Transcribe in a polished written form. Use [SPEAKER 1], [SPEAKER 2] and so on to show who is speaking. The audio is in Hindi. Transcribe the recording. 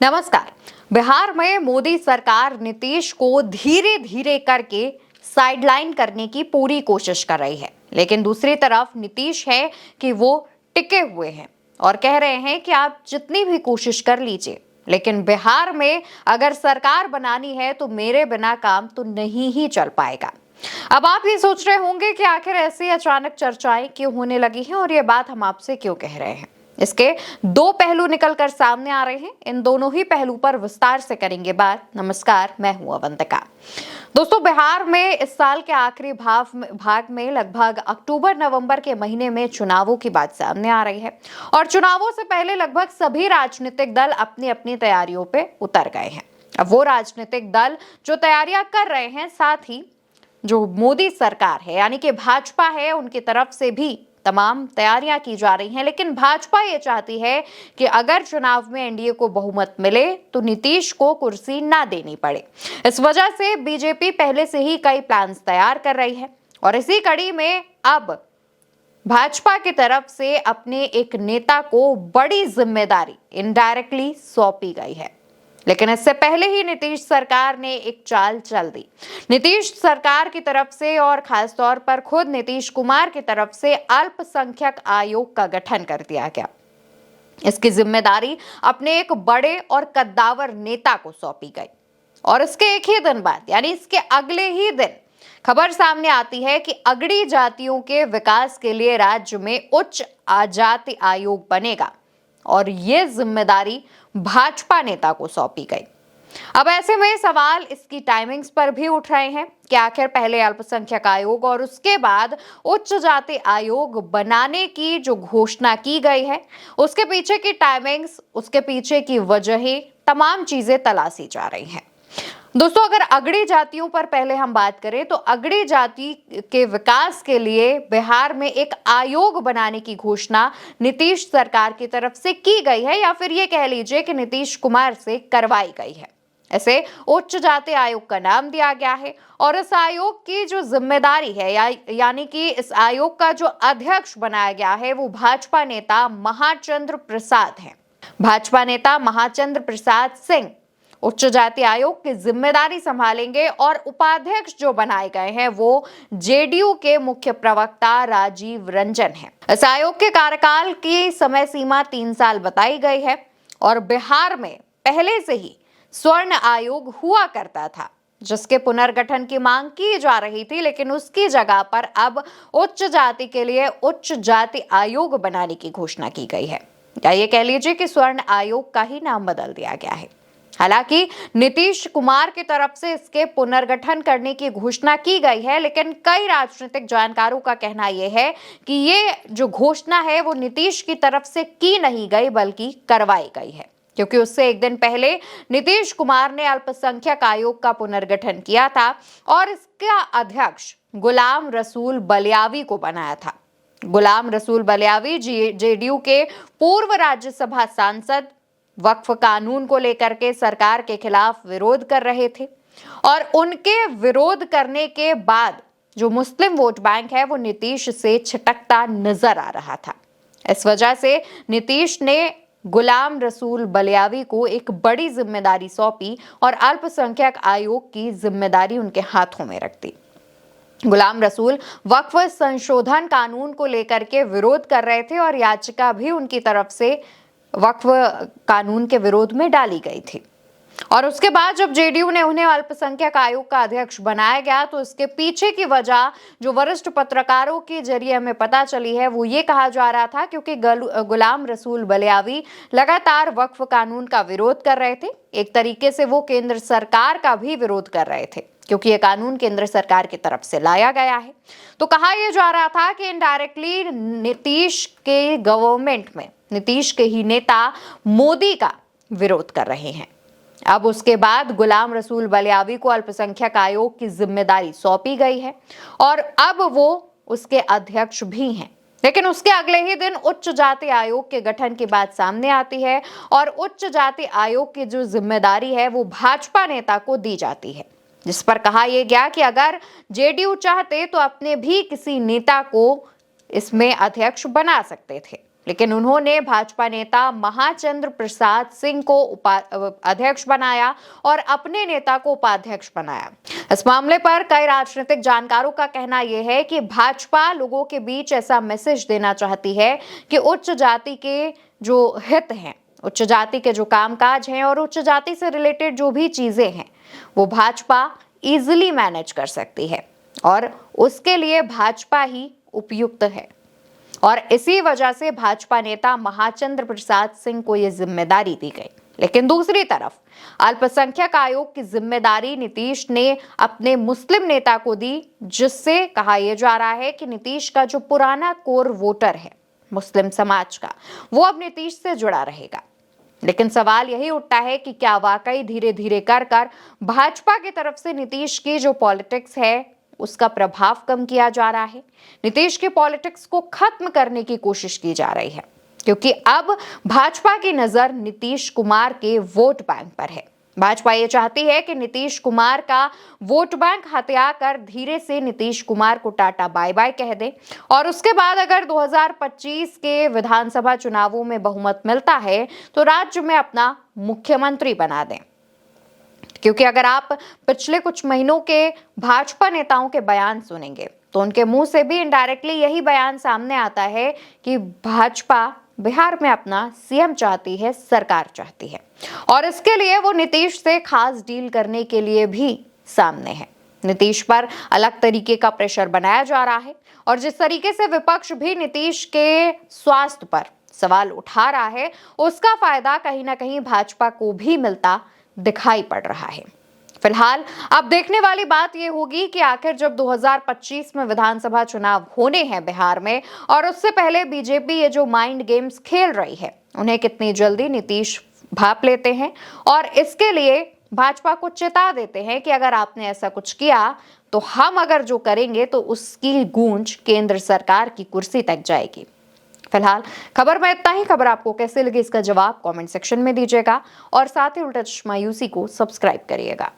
[SPEAKER 1] नमस्कार। बिहार में मोदी सरकार नीतीश को धीरे धीरे करके साइडलाइन करने की पूरी कोशिश कर रही है, लेकिन दूसरी तरफ नीतीश है कि वो टिके हुए हैं और कह रहे हैं कि आप जितनी भी कोशिश कर लीजिए, लेकिन बिहार में अगर सरकार बनानी है तो मेरे बिना काम तो नहीं ही चल पाएगा। अब आप ये सोच रहे होंगे कि आखिर ऐसी अचानक चर्चाएं क्यों होने लगी हैं और ये बात हम आपसे क्यों कह रहे हैं। इसके दो पहलू निकलकर सामने आ रहे हैं, इन दोनों ही पहलू पर विस्तार से करेंगे बात। नमस्कार, मैं हूं अवंतिका। दोस्तों, बिहार में इस साल के आखिरी भाग में लगभग अक्टूबर नवंबर के महीने में चुनावों की बात सामने आ रही है और चुनावों से पहले लगभग सभी राजनीतिक दल अपनी अपनी तैयारियों पे उतर गए हैं। अब वो राजनीतिक दल जो तैयारियां कर रहे हैं, साथ ही जो मोदी सरकार है यानी कि भाजपा है, उनकी तरफ से भी तमाम तैयारियां की जा रही हैं। लेकिन भाजपा ये चाहती है कि अगर चुनाव में एनडीए को बहुमत मिले तो नीतीश को कुर्सी ना देनी पड़े। इस वजह से बीजेपी पहले से ही कई प्लान्स तैयार कर रही है और इसी कड़ी में अब भाजपा की तरफ से अपने एक नेता को बड़ी जिम्मेदारी इनडायरेक्टली सौंपी गई है। लेकिन इससे पहले ही नीतीश सरकार ने एक चाल चल दी। नीतीश सरकार की तरफ से और खास तौर पर खुद नीतीश कुमार की तरफ से अल्पसंख्यक आयोग का गठन कर दिया गया। इसकी जिम्मेदारी अपने एक बड़े और कद्दावर नेता को सौंपी गई और इसके एक ही दिन बाद यानी इसके अगले ही दिन खबर सामने आती है कि अगड़ी जातियों के विकास के लिए राज्य में उच्च जाति आयोग बनेगा और ये जिम्मेदारी भाजपा नेता को सौंपी गई। अब ऐसे में सवाल इसकी टाइमिंग्स पर भी उठ रहे हैं कि आखिर पहले अल्पसंख्यक आयोग और उसके बाद उच्च जाति आयोग बनाने की जो घोषणा की गई है, उसके पीछे की टाइमिंग्स, उसके पीछे की वजहें, तमाम चीजें तलाशी जा रही हैं। दोस्तों, अगर अगड़ी जातियों पर पहले हम बात करें तो अगड़ी जाति के विकास के लिए बिहार में एक आयोग बनाने की घोषणा नीतीश सरकार की तरफ से की गई है, या फिर ये कह लीजिए कि नीतीश कुमार से करवाई गई है। इसे उच्च जाति आयोग का नाम दिया गया है और इस आयोग की जो जिम्मेदारी है यानी कि इस आयोग का जो अध्यक्ष बनाया गया है वो भाजपा नेता महाचंद्र प्रसाद हैं। भाजपा नेता महाचंद्र प्रसाद सिंह उच्च जाति आयोग की जिम्मेदारी संभालेंगे और उपाध्यक्ष जो बनाए गए हैं वो जेडीयू के मुख्य प्रवक्ता राजीव रंजन हैं। इस आयोग के कार्यकाल की समय सीमा 3 साल बताई गई है और बिहार में पहले से ही स्वर्ण आयोग हुआ करता था जिसके पुनर्गठन की मांग की जा रही थी, लेकिन उसकी जगह पर अब उच्च जाति के लिए उच्च जाति आयोग बनाने की घोषणा की गई है, या ये कह लीजिए कि स्वर्ण आयोग का ही नाम बदल दिया गया है। हालांकि नीतीश कुमार की तरफ से इसके पुनर्गठन करने की घोषणा की गई है, लेकिन कई राजनीतिक जानकारों का कहना यह है कि ये जो घोषणा है वो नीतीश की तरफ से की नहीं गई बल्कि करवाई गई है, क्योंकि उससे एक दिन पहले नीतीश कुमार ने अल्पसंख्यक आयोग का पुनर्गठन किया था और इसका अध्यक्ष गुलाम रसूल बलियावी को बनाया था। गुलाम रसूल बलियावी जेडीयू के पूर्व राज्यसभा सांसद वक्फ कानून को लेकर के सरकार के खिलाफ विरोध कर रहे थे और उनके विरोध करने के बाद जो मुस्लिम वोट बैंक है वो नीतीश से छिटकता नजर आ रहा था। इस वजह से नीतीश ने गुलाम रसूल बलियावी को एक बड़ी जिम्मेदारी सौंपी और अल्पसंख्यक आयोग की जिम्मेदारी उनके हाथों में रख दी। गुलाम रसूल वक्फ संशोधन कानून को लेकर के विरोध कर रहे थे और याचिका भी उनकी तरफ से वक्फ कानून के विरोध में डाली गई थी और उसके बाद जब जेडीयू ने उन्हें अल्पसंख्यक आयोग का अध्यक्ष बनाया गया तो इसके पीछे की वजह जो वरिष्ठ पत्रकारों के जरिए हमें पता चली है वो ये कहा जा रहा था क्योंकि गुलाम रसूल बलियावी लगातार वक्फ कानून का विरोध कर रहे थे। एक तरीके से वो केंद्र सरकार का भी विरोध कर रहे थे क्योंकि ये कानून केंद्र सरकार की तरफ से लाया गया है। तो कहा यह जा रहा था कि इनडायरेक्टली नीतीश के गवर्नमेंट में नीतीश के ही नेता मोदी का विरोध कर रहे हैं। अब उसके बाद गुलाम रसूल बलियावी को अल्पसंख्यक आयोग की जिम्मेदारी सौंपी गई है और अब वो उसके अध्यक्ष भी हैं। लेकिन उसके अगले ही दिन उच्च जाति आयोग के गठन की बात सामने आती है और उच्च जाति आयोग की जो जिम्मेदारी है वो भाजपा नेता को दी जाती है, जिस पर कहा यह गया कि अगर जेडीयू चाहते तो अपने भी किसी नेता को इसमें अध्यक्ष बना सकते थे। लेकिन उन्होंने भाजपा नेता महाचंद्र प्रसाद सिंह को अध्यक्ष बनाया और अपने नेता को उपाध्यक्ष बनाया। इस मामले पर कई राजनीतिक जानकारों का कहना यह है कि भाजपा लोगों के बीच ऐसा मैसेज देना चाहती है कि उच्च जाति के जो हित हैं, उच्च जाति के जो कामकाज हैं और उच्च जाति से रिलेटेड जो भी चीजें हैं वो भाजपा इजीली मैनेज कर सकती है और उसके लिए भाजपा ही उपयुक्त है। और इसी वजह से भाजपा नेता महाचंद्र प्रसाद सिंह को यह जिम्मेदारी दी गई। लेकिन दूसरी तरफ अल्पसंख्यक आयोग की जिम्मेदारी नीतीश ने अपने मुस्लिम नेता को दी, जिससे कहा यह जा रहा है कि नीतीश का जो पुराना कोर वोटर है मुस्लिम समाज का, वो अब नीतीश से जुड़ा रहेगा। लेकिन सवाल यही उठता है कि क्या वाकई धीरे धीरे कर भाजपा की तरफ से नीतीश की जो पॉलिटिक्स है उसका प्रभाव कम किया जा रहा है, नीतीश की पॉलिटिक्स को खत्म करने की कोशिश की जा रही है, क्योंकि अब भाजपा की नजर नीतीश कुमार के वोट बैंक पर है। भाजपा ये चाहती है कि नीतीश कुमार का वोट बैंक हथिया कर धीरे से नीतीश कुमार को टाटा बाय बाय कह दे और उसके बाद अगर 2025 के विधानसभा चुनावों में बहुमत मिलता है तो राज्य में अपना मुख्यमंत्री बना दें। क्योंकि अगर आप पिछले कुछ महीनों के भाजपा नेताओं के बयान सुनेंगे तो उनके मुंह से भी इनडायरेक्टली यही बयान सामने आता है कि भाजपा बिहार में अपना सीएम चाहती है, सरकार चाहती है और इसके लिए वो नीतीश से खास डील करने के लिए भी सामने है। नीतीश पर अलग तरीके का प्रेशर बनाया जा रहा है और जिस तरीके से विपक्ष भी नीतीश के स्वास्थ्य पर सवाल उठा रहा है उसका फायदा कहीं ना कहीं भाजपा को भी मिलता दिखाई पड़ रहा है। फिलहाल अब देखने वाली बात यह होगी कि आखिर जब 2025 में विधानसभा चुनाव होने हैं बिहार में और उससे पहले बीजेपी ये जो माइंड गेम्स खेल रही है उन्हें कितनी जल्दी नीतीश भांप लेते हैं और इसके लिए भाजपा को चेता देते हैं कि अगर आपने ऐसा कुछ किया तो हम अगर जो करेंगे तो उसकी गूंज केंद्र सरकार की कुर्सी तक जाएगी। फिलहाल खबर में इतना ही। खबर आपको कैसे लगी इसका जवाब कमेंट सेक्शन में दीजिएगा और साथ ही उल्टा चश्मा यूसी को सब्सक्राइब करिएगा।